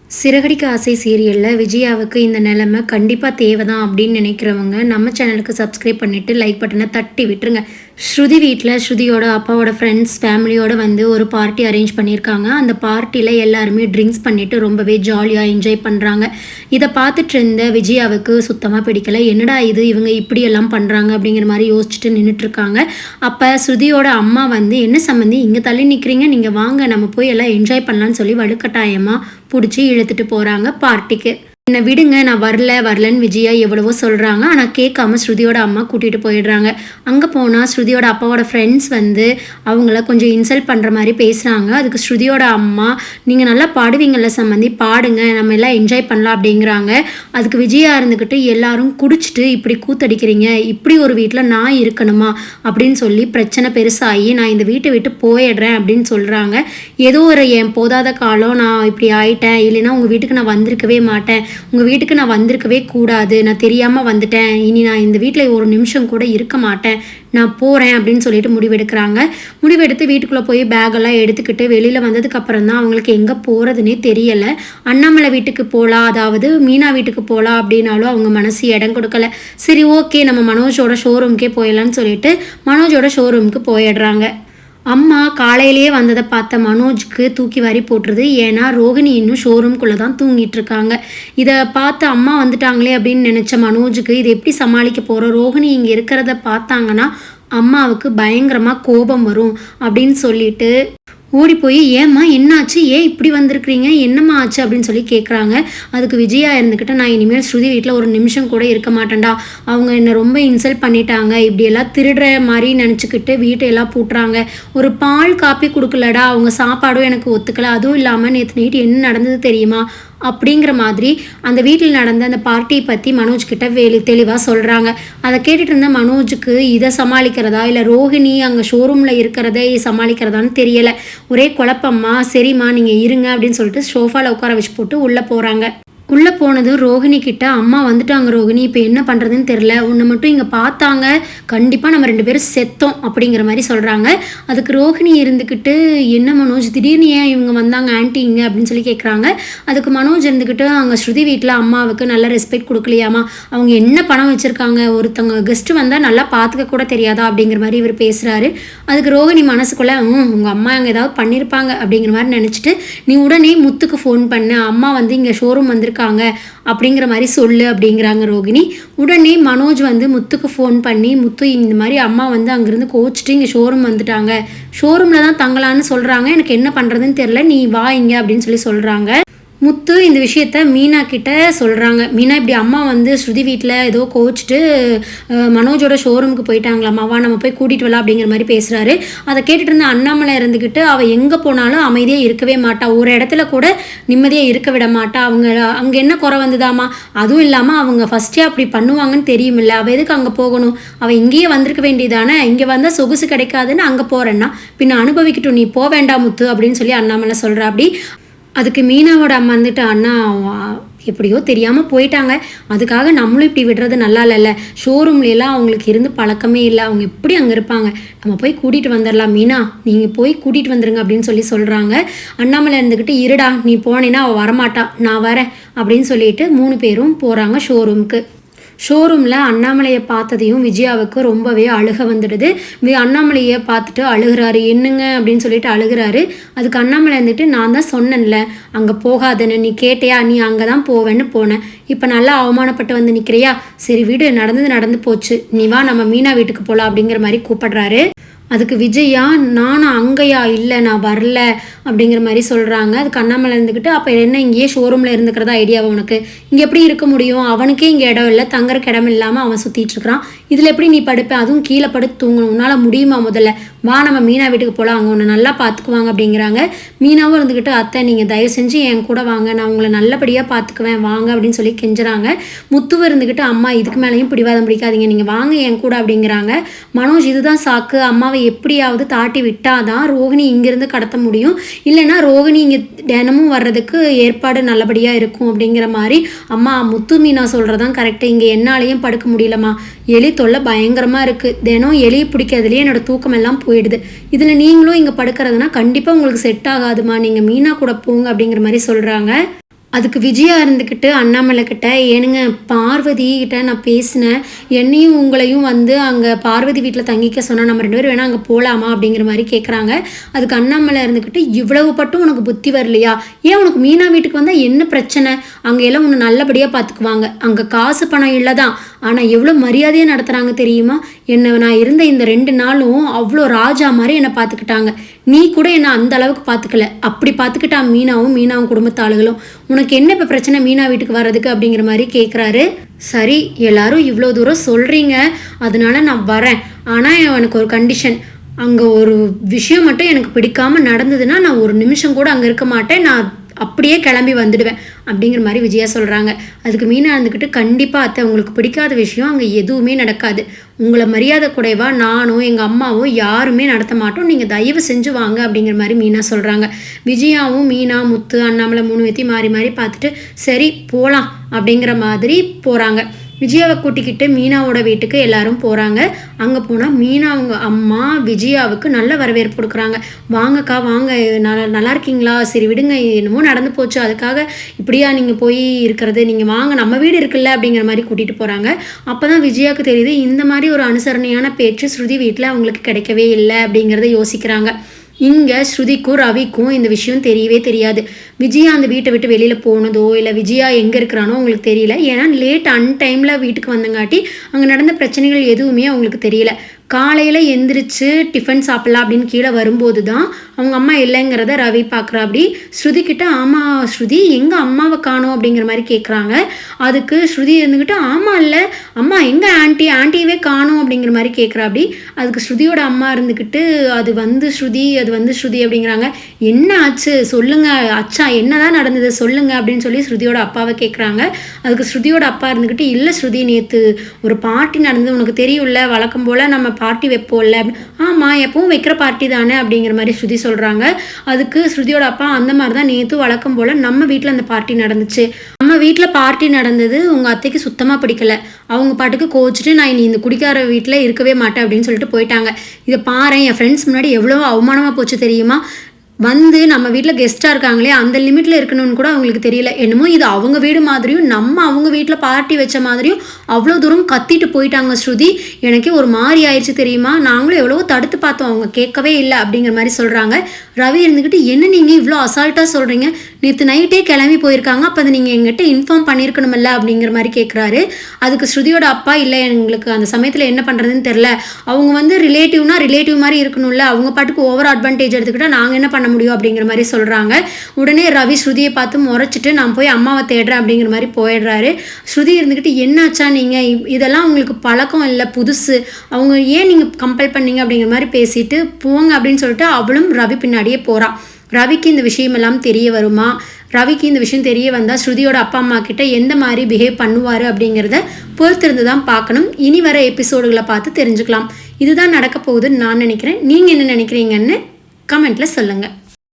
சிறகடிக்க ஆசை சீரியலில் விஜயாவுக்கு இந்த நிலைமை கண்டிப்பாக தேவை தான் அப்படின்னு நினைக்கிறவங்க நம்ம சேனலுக்கு சப்ஸ்கிரைப் பண்ணிவிட்டு லைக் பட்டனை தட்டி விட்டுருங்க. ஸ்ருதி வீட்டில் ஸ்ருதியோட அப்பாவோட ஃப்ரெண்ட்ஸ் ஃபேமிலியோடு வந்து ஒரு பார்ட்டி அரேஞ்ச் பண்ணியிருக்காங்க. அந்த பார்ட்டியில் எல்லாருமே ட்ரிங்க்ஸ் பண்ணிவிட்டு ரொம்பவே ஜாலியாக என்ஜாய் பண்ணுறாங்க. இதை பார்த்துட்டு இருந்த விஜயாவுக்கு சுத்தமாக பிடிக்கல. என்னடா இது, இவங்க இப்படியெல்லாம் பண்ணுறாங்க அப்படிங்கிற மாதிரி யோசிச்சுட்டு நின்றுட்டுருக்காங்க. அப்போ ஸ்ருதியோட அம்மா வந்து, என்ன சம்மந்தி இங்கே தள்ளி நிற்கிறீங்க, நீங்கள் வாங்க நம்ம போய் எல்லாம் என்ஜாய் பண்ணலான்னு சொல்லி வலுக்கட்டாயமாக பிடிச்சி இழுத்துட்டு போகிறாங்க பார்ட்டிக்கு. என்னை விடுங்க, நான் வரலன்னு விஜயா எவ்வளவோ சொல்கிறாங்க. ஆனால் கேட்காம ஸ்ருதியோட அம்மா கூட்டிகிட்டு போயிடுறாங்க. அங்கே போனால் ஸ்ருதியோட அப்பாவோட ஃப்ரெண்ட்ஸ் வந்து அவங்கள கொஞ்சம் இன்சல்ட் பண்ணுற மாதிரி பேசுகிறாங்க. அதுக்கு ஸ்ருதியோட அம்மா, நீங்கள் நல்லா பாடுவீங்கள்ல சம்மந்தி, பாடுங்க, நம்ம எல்லாம் என்ஜாய் பண்ணலாம் அப்படிங்கிறாங்க. அதுக்கு விஜயா இருந்துக்கிட்டு, எல்லாரும் குடிச்சிட்டு இப்படி கூத்தடிக்கிறீங்க, இப்படி ஒரு வீட்டில் நான் இருக்கணுமா அப்படின்னு சொல்லி பிரச்சனை பெருசாகி நான் இந்த வீட்டை விட்டு போயிடுறேன் அப்படின்னு சொல்கிறாங்க. ஏதோ ஒரு என் போதாத காலம் நான் இப்படி ஆயிட்டேன், இல்லைன்னா உங்கள் வீட்டுக்கு நான் வந்திருக்கவே மாட்டேன், உங்கள் வீட்டுக்கு நான் வந்திருக்கவே கூடாது, நான் தெரியாமல் வந்துட்டேன், இனி நான் இந்த வீட்டில் ஒரு நிமிஷம் கூட இருக்க மாட்டேன், நான் போகிறேன் அப்படின்னு சொல்லிட்டு முடிவெடுக்கிறாங்க. முடிவெடுத்து வீட்டுக்குள்ளே போய் பேக்கெல்லாம் எடுத்துக்கிட்டு வெளியில் வந்ததுக்கப்புறம் தான் அவங்களுக்கு எங்கே போகிறதுனே தெரியலை. அண்ணாமலை வீட்டுக்கு போகலாம், அதாவது மீனா வீட்டுக்கு போகலாம் அப்படின்னாலும் அவங்க மனசு இடம் கொடுக்கல. சரி ஓகே, நம்ம மனோஜோட ஷோரூம்க்கே போயிடலான்னு சொல்லிட்டு மனோஜோட ஷோரூமுக்கு போயிடுறாங்க. அம்மா காலையிலேயே வந்ததை பார்த்த மனோஜுக்கு தூக்கி வாரி போட்டுருது. ஏன்னா ரோகிணி இன்னும் ஷோரூம்குள்ளே தான் தூங்கிட்டு இருக்காங்க. இதை பார்த்து அம்மா வந்துட்டாங்களே அப்படின்னு நினச்ச மனோஜுக்கு இது எப்படி சமாளிக்க போகிறோம், ரோகிணி இங்கே இருக்கிறத பார்த்தாங்கன்னா அம்மாவுக்கு பயங்கரமாக கோபம் வரும் அப்படின்னு சொல்லிட்டு ஓடி போய், ஏம்மா என்னாச்சு, ஏன் இப்படி வந்திருக்கிறீங்க, என்னம்மா ஆச்சு அப்படின்னு சொல்லி கேட்குறாங்க. அதுக்கு விஜயா இருந்துக்கிட்ட, நான் இனிமேல் ஸ்ருதி வீட்டில் ஒரு நிமிஷம் கூட இருக்க மாட்டேன்டா, அவங்க என்னை ரொம்ப இன்சல்ட் பண்ணிட்டாங்க, இப்படியெல்லாம் திருடுற மாதிரி நினச்சிக்கிட்டு வீட்டையெல்லாம் பூட்டுறாங்க, ஒரு பால் காப்பி கொடுக்கலடா, அவங்க சாப்பாடும் எனக்கு ஒத்துக்கலை, அதுவும் இல்லாமல் நேற்று நைட்டு என்ன நடந்தது தெரியுமா அப்படிங்கிற மாதிரி அந்த வீட்டில் நடந்த அந்த பார்ட்டியை பற்றி மனோஜ்கிட்ட தெளிவாக சொல்கிறாங்க. அதை கேட்டுட்டு இருந்த மனோஜுக்கு இதை சமாளிக்கிறதா இல்லை ரோஹிணி அங்கே ஷோரூமில் இருக்கிறதை சமாளிக்கிறதான்னு தெரியலை. ஒரே குழப்பம்மா. சரிம்மா நீங்கள் இருங்க அப்படின்னு சொல்லிட்டு சோஃபாவில் உட்கார வச்சு போட்டு உள்ளே போகிறாங்க. உள்ளே போனதும் ரோஹிணி கிட்ட, அம்மா வந்துட்டாங்க ரோஹிணி, இப்போ என்ன பண்ணுறதுன்னு தெரில, உன்னை மட்டும் இங்கே பார்த்தாங்க, கண்டிப்பாக நம்ம 2 பேரும் செத்தோம் அப்படிங்கிற மாதிரி சொல்கிறாங்க. அதுக்கு ரோஹிணி இருந்துக்கிட்டு, என்ன மனோஜ் திடீர்னு ஏன் இவங்க வந்தாங்க ஆன்ட்டி இங்கே அப்படின்னு சொல்லி கேட்குறாங்க. அதுக்கு மனோஜ் இருந்துக்கிட்டு, அங்கே ஸ்ருதி வீட்டில் அம்மாவுக்கு நல்ல ரெஸ்பெக்ட் கொடுக்கலையாமா, அவங்க என்ன பணம் வச்சுருக்காங்க, ஒருத்தவங்க கெஸ்ட்டு வந்தால் நல்லா பார்த்துக்க கூட தெரியாதா அப்படிங்கிற மாதிரி இவர் பேசுகிறாரு. அதுக்கு ரோஹிணி மனசுக்குள்ளே, உங்கள் அம்மா அங்கே ஏதாவது பண்ணியிருப்பாங்க அப்படிங்கிற மாதிரி நினச்சிட்டு, நீ உடனே முத்துக்கு ஃபோன் பண்ணு, அம்மா வந்து இங்கே ஷோரூம் வந்துருக்காங்க அப்படிங்கிற மாதிரி சொல்லு அப்படிங்கிறாங்க ரோகிணி. உடனே மனோஜ் வந்து முத்துக்கு ஃபோன் பண்ணி, முத்து இந்த மாதிரி அம்மா வந்து அங்கேருந்து கோச்சிட்டு இங்கே ஷோரூம் வந்துட்டாங்க, ஷோரூமில் தான் தங்கலான்னு சொல்கிறாங்க, எனக்கு என்ன பண்ணுறதுன்னு தெரில, நீ வா இங்கே அப்படின்னு சொல்லி சொல்கிறாங்க. முத்து இந்த விஷயத்த மீனா கிட்ட சொல்கிறாங்க. மீனா இப்படி அம்மா வந்து ஸ்ருதி வீட்டில் ஏதோ கோச்சிட்டு மனோஜோட ஷோரூமுக்கு போயிட்டாங்களாம்மா, வா நம்ம போய் கூட்டிகிட்டு வரலாம் அப்படிங்கிற மாதிரி பேசுகிறாரு. அதை கேட்டுட்டு இருந்த அண்ணாமலை இருந்துக்கிட்டு, அவள் எங்கே போனாலும் அமைதியாக இருக்கவே மாட்டா, ஒரு இடத்துல கூட நிம்மதியாக இருக்க விட மாட்டா, அங்கே என்ன குறை வந்ததாமா, அதுவும் இல்லாமல் அவங்க ஃபஸ்ட்டே அப்படி பண்ணுவாங்கன்னு தெரியுமில்ல, அவள் எதுக்கு அங்கே போகணும், அவள் இங்கேயே வந்திருக்க வேண்டியதானே, இங்கே வந்தால் சொகுசு கிடைக்காதுன்னு அங்கே போகிறேன்னா பின்ன அனுபவிக்கட்டும், நீ போக வேண்டாம் முத்து அப்படின்னு சொல்லி அண்ணாமலை சொல்கிறா. அப்படி அதுக்கு மீனாவோட அம்மா வந்துட்டு, அண்ணா எப்படியோ தெரியாமல் போயிட்டாங்க, அதுக்காக நம்மளும் இப்படி விடுறது நல்லா இல்லைல்ல, ஷோரூம்லாம் அவங்களுக்கு இருந்து பழக்கமே இல்லை, அவங்க எப்படி அங்கே இருப்பாங்க, நம்ம போய் கூட்டிகிட்டு வந்துடலாம், மீனா நீங்கள் போய் கூட்டிகிட்டு வந்துடுங்க அப்படின்னு சொல்லி சொல்கிறாங்க. அண்ணாமலை இருந்துக்கிட்டு, இருடா நீ போனேன்னா அவள் வரமாட்டா, நான் வரேன் அப்படின்னு சொல்லிட்டு 3 பேரும் போகிறாங்க ஷோரூமுக்கு. ஷோரூமில் அண்ணாமலையை பார்த்ததையும் விஜயாவுக்கு ரொம்பவே அழுக வந்துடுது. அண்ணாமலையை பார்த்துட்டு அழுகிறாரு. என்னங்க அப்படின்னு சொல்லிட்டு அழுகிறாரு. அதுக்கு அண்ணாமலை இருந்துட்டு, நான் தான் சொன்னேன்ல அங்கே போகாதன்னு, நீ கேட்டியா, நீ அங்கே தான் போவேன்னு போனேன், இப்போ நல்லா அவமானப்பட்டு வந்து நிற்கிறியா, சரி விடு, நடந்து போச்சு, நீ வா நம்ம மீனா வீட்டுக்கு போகலாம் அப்படிங்கிற மாதிரி கூப்பிடுறாரு. அதுக்கு விஜயா, நானும் அங்கேயா, இல்லை நான் வரல அப்படிங்கிற மாதிரி சொல்கிறாங்க. அதுக்கு அண்ணாமலை இருந்துக்கிட்டு, அப்போ என்ன இங்கேயே ஷோரூமில் இருந்துக்கிறதா ஐடியாவை உனக்கு, இங்கே எப்படி இருக்க முடியும், அவனுக்கே இங்கே இடம் இல்லை, தங்குறக்கு இடம் இல்லாமல் அவன் சுற்றிட்டு இருக்கிறான், இதில் எப்படி நீ படுப்பேன், அதுவும் கீழே படுத்து தூங்கணும், உன்னால் முடியுமா, முதல்ல வா நம்ம மீனா வீட்டுக்கு போகலாம், அவங்க உன்னை நல்லா பார்த்துக்குவாங்க அப்படிங்கிறாங்க. மீனாவும் இருந்துக்கிட்டு, அத்தை நீங்கள் தயவு செஞ்சு என் கூட வாங்க, நான் உங்களை நல்லபடியாக பார்த்துக்குவேன் வாங்க அப்படின்னு சொல்லி கெஞ்சுறாங்க. முத்துவும் இருந்துக்கிட்டு, அம்மா இதுக்கு மேலேயும் பிடிவாதம் பிடிக்காதீங்க, நீங்கள் வாங்க என் கூட அப்படிங்கிறாங்க. மனோஜ் இதுதான் சாக்கு, அம்மாவை எப்படியாவது தாட்டி விட்டாதான் ரோகிணி இங்கேருந்து கடத்த முடியும், இல்லைன்னா ரோகிணி இங்கே தினமும் வர்றதுக்கு ஏற்பாடு நல்லபடியாக இருக்கும் அப்படிங்கிற மாதிரி. அம்மா முத்து மீனா சொல்கிறதான் கரெக்டு, இங்கே என்னாலையும் படுக்க முடியலம்மா, எலி தொல்லை பயங்கரமாக இருக்குது, தினம் எலி பிடிக்கிறதுலேயே என்னோடய தூக்கம் எல்லாம் போயிடுது, இதில் நீங்களும் இங்கே படுக்கிறதுனா கண்டிப்பாக உங்களுக்கு செட் ஆகாதுமா, நீங்கள் மீனா கூட போங்க அப்படிங்கிற மாதிரி சொல்கிறாங்க. அதுக்கு விஜயா இருந்துக்கிட்டு அண்ணாமலை கிட்ட, ஏனுங்க பார்வதி கிட்ட நான் பேசினேன், என்னையும் உங்களையும் வந்து அங்கே பார்வதி வீட்டில் தங்கிக்க சொன்னால் நம்ம 2 பேரும் வேணால் அங்கே போகலாமா அப்படிங்கிற மாதிரி கேட்குறாங்க. அதுக்கு அண்ணாமலை இருந்துக்கிட்டு, இவ்வளவு பட்டும் உனக்கு புத்தி வரலையா? ஏன் உனக்கு மீனா வீட்டுக்கு வந்தால் என்ன பிரச்சனை? அங்கே எல்லாம் உன்னை நல்லபடியாக பார்த்துக்குவாங்க. அங்கே காசு பணம் இல்லை தான், ஆனால் எவ்வளோ மரியாதையாக நடத்துகிறாங்க தெரியுமா? என்னை நான் இருந்த இந்த 2 நாளும் அவ்வளோ ராஜா மாதிரி என்னை பார்த்துக்கிட்டாங்க. நீ கூட என்னை அந்த அளவுக்கு பார்த்துக்கல. அப்படி பார்த்துக்கிட்டா மீனாவும் குடும்பத்து ஆளுகளும். உனக்கு என்ன இப்போ பிரச்சனை மீனா வீட்டுக்கு வர்றதுக்கு அப்படிங்கிற மாதிரி கேட்குறாரு. சரி, எல்லாரும் இவ்வளோ தூரம் சொல்கிறீங்க, அதனால நான் வரேன். ஆனால் எனக்கு ஒரு கண்டிஷன். அங்கே ஒரு விஷயம் மட்டும் எனக்கு பிடிக்காமல் நடந்ததுன்னா நான் ஒரு நிமிஷம் கூட அங்கே இருக்க மாட்டேன். நான் அப்படியே கிளம்பி வந்துடுவேன் அப்படிங்கிற மாதிரி விஜயா சொல்கிறாங்க. அதுக்கு மீனா இருந்துக்கிட்டு, கண்டிப்பாக அத்தை, உங்களுக்கு பிடிக்காத விஷயம் அங்கே எதுவுமே நடக்காது. உங்களை மரியாதை குறைவா நானும் எங்கள் அம்மாவும் யாருமே நடத்த மாட்டோம். நீங்கள் தயவு செஞ்சு வாங்க அப்படிங்கிற மாதிரி மீனா சொல்கிறாங்க. விஜயாவும் மீனா, முத்து, அண்ணாமலை 3 பேத்தையும் மாறி மாறி பார்த்துட்டு சரி போகலாம் அப்படிங்கிற மாதிரி போகிறாங்க. விஜயாவை கூட்டிக்கிட்டு மீனாவோட வீட்டுக்கு எல்லாரும் போகிறாங்க. அங்கே போனால் மீனா அவங்க அம்மா விஜயாவுக்கு நல்ல வரவேற்பு கொடுக்குறாங்க. வாங்கக்கா வாங்க, நல்லா இருக்கீங்களா? சரி விடுங்க, என்னமோ நடந்து போச்சு, அதுக்காக இப்படியா நீங்கள் போய் இருக்கிறது, நீங்கள் வாங்க நம்ம வீடு இருக்குல்ல அப்படிங்கிற மாதிரி கூட்டிகிட்டு போகிறாங்க. அப்போ தான் விஜயாவுக்கு தெரியுது, இந்த மாதிரி ஒரு அனுசரணையான பேச்சு ஸ்ருதி வீட்டில் அவங்களுக்கு கிடைக்கவே இல்லை அப்படிங்கிறத யோசிக்கிறாங்க. இங்கே ஸ்ருதிக்கும் ரவிக்கும் இந்த விஷயம் தெரியவே தெரியாது. விஜயா அந்த வீட்டை விட்டு வெளியில் போனதோ இல்லை விஜயா எங்கே இருக்கிறானோ அவங்களுக்கு தெரியல. ஏன்னா லேட் அன்டைமில் வீட்டுக்கு வந்தங்காட்டி அங்கே நடந்த பிரச்சனைகள் எதுவுமே அவங்களுக்கு தெரியல. காலையில் எந்திரிச்சு டிஃபன் சாப்பிட்லாம் அப்படின்னு கீழே வரும்போது தான் அவங்க அம்மா இல்லைங்கிறத ரவி பார்க்குறா. அப்படி ஸ்ருதி கிட்ட, ஆமாம் ஸ்ருதி, எங்கள் அம்மாவை காணோம் அப்படிங்கிற மாதிரி கேட்குறாங்க. அதுக்கு ஸ்ருதி இருந்துக்கிட்டு, ஆமாம் இல்லை அம்மா, எங்கள் ஆண்டியவே காணோம் அப்படிங்கிற மாதிரி கேட்குறா. அப்படி அதுக்கு ஸ்ருதியோட அம்மா இருந்துக்கிட்டு, அது வந்து ஸ்ருதி அப்படிங்கிறாங்க. என்ன ஆச்சு சொல்லுங்க, அச்சா என்னதான் நடந்தது சொல்லுங்க அப்படின்னு சொல்லி ஸ்ருதியோட அப்பாவை கேட்குறாங்க. அதுக்கு ஸ்ருதியோட அப்பா இருந்துக்கிட்டு, இல்லை ஸ்ருதி, நேற்று ஒரு பார்ட்டி நடந்தது, உனக்கு தெரியும்ல, வழக்கம் போல் நம்ம பார்ட்டி வைப்போம்ல. ஆமாம், எப்பவும் வைக்கிற பார்ட்டி தானே அப்படிங்கிற மாதிரி ஸ்ருதி சொல்கிறாங்க. அதுக்கு ஸ்ருதியோட அப்பா, அந்த மாதிரி தான் நேற்று வழக்கம் போல் நம்ம வீட்டில் அந்த பார்ட்டி நடந்துச்சு. நம்ம வீட்டில் பார்ட்டி நடந்தது உங்கள் அத்தைக்கு சுத்தமாக பிடிக்கல. அவங்க பாட்டுக்கு கோச்சிட்டு, நான் இனி இந்த குடிக்கார வீட்டில் இருக்கவே மாட்டேன் அப்படின்னு சொல்லிட்டு போயிட்டாங்க. இதை பாரு, என் ஃப்ரெண்ட்ஸ் முன்னாடி எவ்வளோ அவமானமாக போச்சு தெரியுமா? வந்து நம்ம வீட்டில் கெஸ்ட்டாக இருக்காங்களே, அந்த லிமிட்டில் இருக்கணும்னு கூட அவங்களுக்கு தெரியல. என்னமோ இது அவங்க வீடு மாதிரியும் நம்ம அவங்க வீட்டில் பார்ட்டி வச்ச மாதிரியும் அவ்வளோ தூரம் கத்திட்டு போயிட்டாங்க ஸ்ருதி. எனக்கே ஒரு மாதிரி ஆயிடுச்சு தெரியுமா? நாங்களும் எவ்வளவோ தடுத்து பார்த்தோம், அவங்க கேட்கவே இல்லை அப்படிங்கிற மாதிரி சொல்கிறாங்க. ரவி இருந்துக்கிட்டு, என்ன நீங்கள் இவ்வளோ அசால்ட்டாக சொல்கிறீங்க? நேற்று நைட்டே கிளம்பி போயிருக்காங்க, அப்போ அதை நீங்கள் எங்கிட்ட இன்ஃபார்ம் பண்ணியிருக்கணுமில்ல அப்படிங்கிற மாதிரி கேட்குறாரு. அதுக்கு ஸ்ருதியோட அப்பா, இல்லை எங்களுக்கு அந்த சமயத்தில் என்ன பண்ணுறதுன்னு தெரில, அவங்க வந்து ரிலேட்டிவ் மாதிரி இருக்கணும்ல, அவங்க பாட்டுக்கு ஓவர் அட்வான்டேஜ் எடுத்துக்கிட்டால் நாங்கள் என்ன பண்ண முடியும் அப்படிங்கிற மாதிரி சொல்கிறாங்க. உடனே ரவி ஸ்ருதியை பார்த்து முறைச்சிட்டு, நான் போய் அம்மாவை தேடுறேன் அப்படிங்கிற மாதிரி போயிடுறாரு. ஸ்ருதி இருந்துக்கிட்டு, என்னாச்சா நீங்கள், இதெல்லாம் உங்களுக்கு பழக்கம் இல்லை, புதுசு, அவங்க ஏன் நீங்கள் கம்பல் பண்ணீங்க அப்படிங்கிற மாதிரி பேசிட்டு போங்க அப்படின்னு சொல்லிட்டு அவளும் ரவி பின்னாடியே போகிறான். ரவிக்கு இந்த விஷயமெல்லாம் தெரிய வருமா? ரவிக்கு இந்த விஷயம் தெரிய வந்தால் ஸ்ருதியோட அப்பா அம்மா கிட்ட எந்த மாதிரி பிஹேவ் பண்ணுவார் அப்படிங்கிறத பொறுத்திருந்து தான் பார்க்கணும். இனி வர எபிசோடுகளை பார்த்து தெரிஞ்சுக்கலாம். இதுதான் நடக்க போகுதுன்னு நான் நினைக்கிறேன். நீங்கள் என்ன நினைக்கிறீங்கன்னு கமெண்ட்டில் சொல்லுங்கள்.